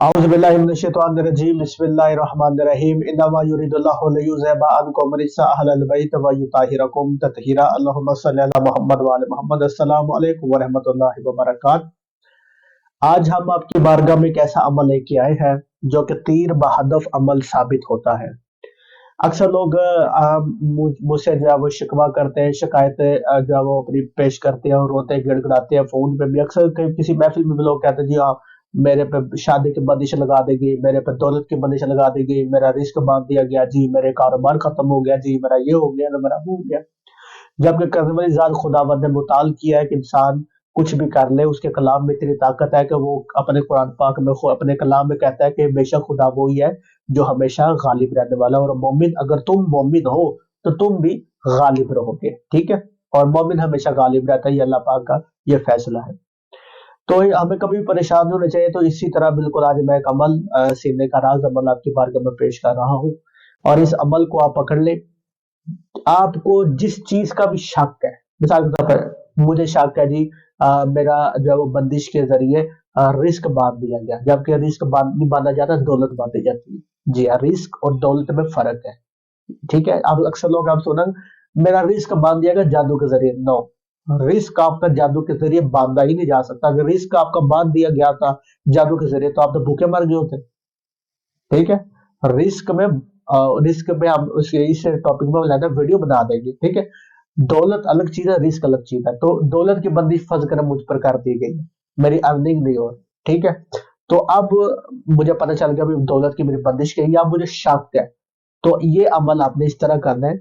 أعوذ بالله من الشيطان الرجيم بسم الله الرحمن الرحيم إنما يريد الله ليذهب عنكم رجس أهل البيت ويطهركم تطهيرا اللهم صل على محمد وعلى محمد السلام علیکم ورحمۃ اللہ وبرکاتہ۔ آج ہم آپ کی بارگاہ میں ایک ایسا عمل لے کے آئے ہیں جو کہ تیر بہدف عمل ثابت ہوتا ہے۔ اکثر لوگ مجھ سے جو ہے وہ شکوہ کرتے ہیں، شکایتیں جو ہے وہ اپنی پیش کرتے ہیں اور روتے گڑ گڑاتے ہیں فون پہ بھی۔ اکثر کسی محفل میں بھی لوگ کہتے ہیں جی ہاں میرے پہ شادی کی بندش لگا دے گی، میرے پہ دولت کی بندش لگا دے گی، میرا رزق باندھ دیا گیا جی، میرے کاروبار ختم ہو گیا جی، میرا یہ ہو گیا تو میرا وہ ہو گیا۔ جبکہ کرنے والی ذات خداوند نے مطال کیا ہے کہ انسان کچھ بھی کر لے، اس کے کلام میں اتنی طاقت ہے کہ وہ اپنے قرآن پاک میں اپنے کلام میں کہتا ہے کہ بے شک خدا وہی ہے جو ہمیشہ غالب رہنے والا، اور مومن اگر تم مومن ہو تو تم بھی غالب رہو گے، ٹھیک ہے، اور مومن ہمیشہ غالب رہتا ہے، یہ اللہ پاک کا یہ فیصلہ ہے۔ تو ہمیں کبھی بھی پریشان نہیں ہونا چاہیے۔ تو اسی طرح بالکل آج میں ایک عمل سینے کا راز عمل آپ کی بارگاہ میں پیش کر رہا ہوں، اور اس عمل کو آپ پکڑ لیں۔ آپ کو جس چیز کا بھی شک ہے، مثال کے طور پر مجھے شک ہے جی میرا جو ہے وہ بندش کے ذریعے رزق باندھ دیا گیا، جبکہ رزق نہیں باندھا جاتا، دولت باندھی جاتی ہے۔ جی ہاں، رزق اور دولت میں فرق ہے، ٹھیک ہے۔ اب اکثر لوگ آپ سنیں میرا رزق باندھ دیا گیا جادو کے ذریعے، نو، رزق آپ کا جادو کے ذریعے باندھا ہی نہیں جا سکتا۔ اگر رزق آپ کا باندھ دیا گیا تھا جادو کے ذریعے تو آپ تو بھوکے مر گئے ہوتے، ٹھیک ہے۔ رزق میں ہم اس ٹاپک میں لینا ویڈیو بنا دیں گے، ٹھیک ہے۔ دولت الگ چیز ہے، رزق الگ چیز ہے۔ تو دولت کی بندش فرض کریں مجھ پر کر دی گئی، میری ارننگ نہیں ہو، ٹھیک ہے۔ تو اب مجھے پتہ چل گیا دولت کی میری بندش کی، یا مجھے شک ہے، تو یہ عمل آپ نے اس طرح کرنا ہے۔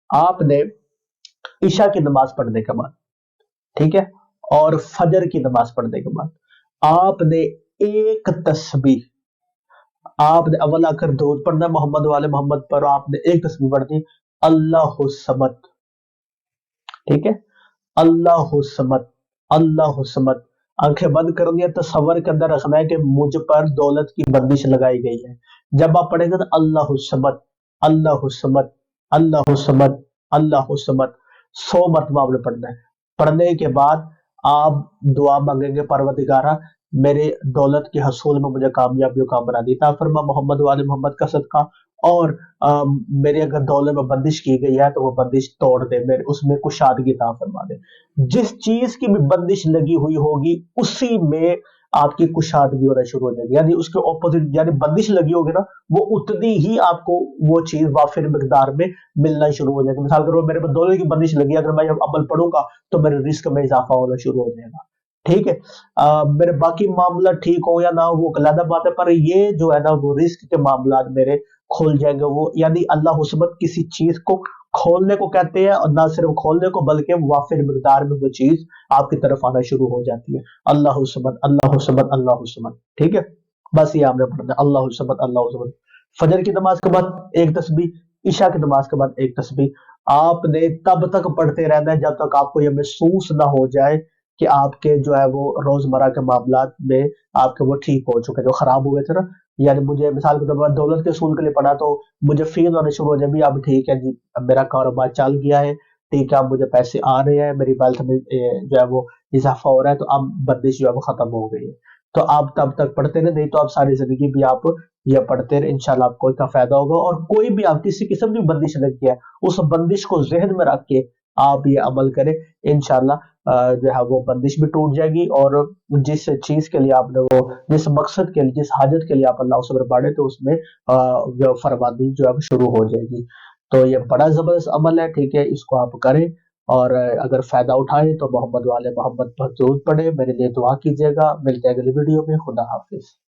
آپ نے عشاء کی نماز پڑھنے کے بعد، ٹھیک ہے، اور فجر کی نماز پڑھنے کے بعد آپ نے ایک تسبیح، آپ نے اول آخر درود پڑھنا محمد والے محمد پر، آپ نے ایک تسبیح پڑھنی اللہ الصمد، ٹھیک ہے، اللہ الصمد، اللہ الصمد۔ آنکھیں بند کرنی ہے، تصور کے اندر رکھنا ہے کہ مجھ پر دولت کی بندش لگائی گئی ہے۔ جب آپ پڑھیں گے نا اللہ الصمد، اللہ الصمد، اللہ الصمد، اللہ الصمد، 100 مرتبہ آپ نے پڑھنا ہے۔ پڑھنے کے بعد آپ دعا مانگیں گے پروردگارہ میرے دولت کے حصول میں مجھے کامیابی و کام بنا دی، عطا فرما محمد والے محمد کا صدقہ، اور میرے اگر دولت میں بندش کی گئی ہے تو وہ بندش توڑ دے، میرے اس میں کشادگی عطا فرما دے۔ جس چیز کی بھی بندش لگی ہوئی ہوگی اسی میں آپ کی کشادگی ہونا شروع ہو جائے گی، یعنی اس کے اپوزٹ، یعنی بندش لگی ہوگی نا وہ اتنی ہی آپ کو وہ چیز وافر مقدار میں ملنا شروع ہو جائے گا۔ مثال کرو میرے پر دولت کی بندش لگی، اگر میں عمل پڑھوں گا تو میرے رزق میں اضافہ ہونا شروع ہو جائے گا، ٹھیک ہے۔ میرے باقی معاملات ٹھیک ہو یا نہ ہو وہ علیحدہ بات ہے، پر یہ جو ہے نا وہ رزق کے معاملات میرے کھول جائیں گے۔ وہ یعنی اللہ حسبت کسی چیز کو کھولنے کو کہتے ہیں، اور نہ صرف کھولنے کو بلکہ وافر مقدار میں وہ چیز آپ کی طرف آنا شروع ہو جاتی ہے۔ اللہ حسبت، اللہ حسبت، اللہ حسبت، ٹھیک ہے۔ بس یہ آپ نے پڑھنا ہے اللہ حسبت، اللہ حسبت۔ فجر کی نماز کے بعد ایک تسبیح، عشاء کی نماز کے بعد ایک تسبیح۔ آپ نے تب تک پڑھتے رہنا ہے جب تک آپ کو یہ محسوس نہ ہو جائے کہ آپ کے جو ہے وہ روزمرہ کے معاملات میں آپ کے وہ ٹھیک ہو چکے، جو خراب ہوئے تھے نا۔ یعنی مجھے مثال کے طور پر دولت کے اصول کے لیے پڑھا تو مجھے فیل ہونے شروع ہو جائے بھی اب ٹھیک ہے جی اب میرا کاروبار چل گیا ہے، ٹھیک ہے، اب مجھے پیسے آ رہے ہیں، میری ویلتھ میں جو ہے وہ اضافہ ہو رہا ہے، تو اب بندش جو ہے وہ ختم ہو گئی ہے۔ تو آپ تب تک پڑھتے رہے، نہیں تو آپ ساری زندگی بھی آپ یہ پڑھتے رہے، انشاءاللہ آپ کو اس کا فائدہ ہوگا۔ اور کوئی بھی آپ کسی قسم کی بندش لگی ہے اس بندش کو ذہن میں رکھ کے آپ یہ عمل کریں، انشاءاللہ جو ہے وہ بندش بھی ٹوٹ جائے گی، اور جس چیز کے لیے آپ نے وہ جس مقصد کے لیے جس حاجت کے لیے آپ اللہ سے پڑھے تو اس میں فرماندہی جو ہے شروع ہو جائے گی۔ تو یہ بڑا زبردست عمل ہے، ٹھیک ہے، اس کو آپ کریں، اور اگر فائدہ اٹھائیں تو محمد والے محمد پر ضرور پڑھیں، میرے لیے دعا کیجیے گا۔ ملتے ہیں اگلی ویڈیو میں، خدا حافظ۔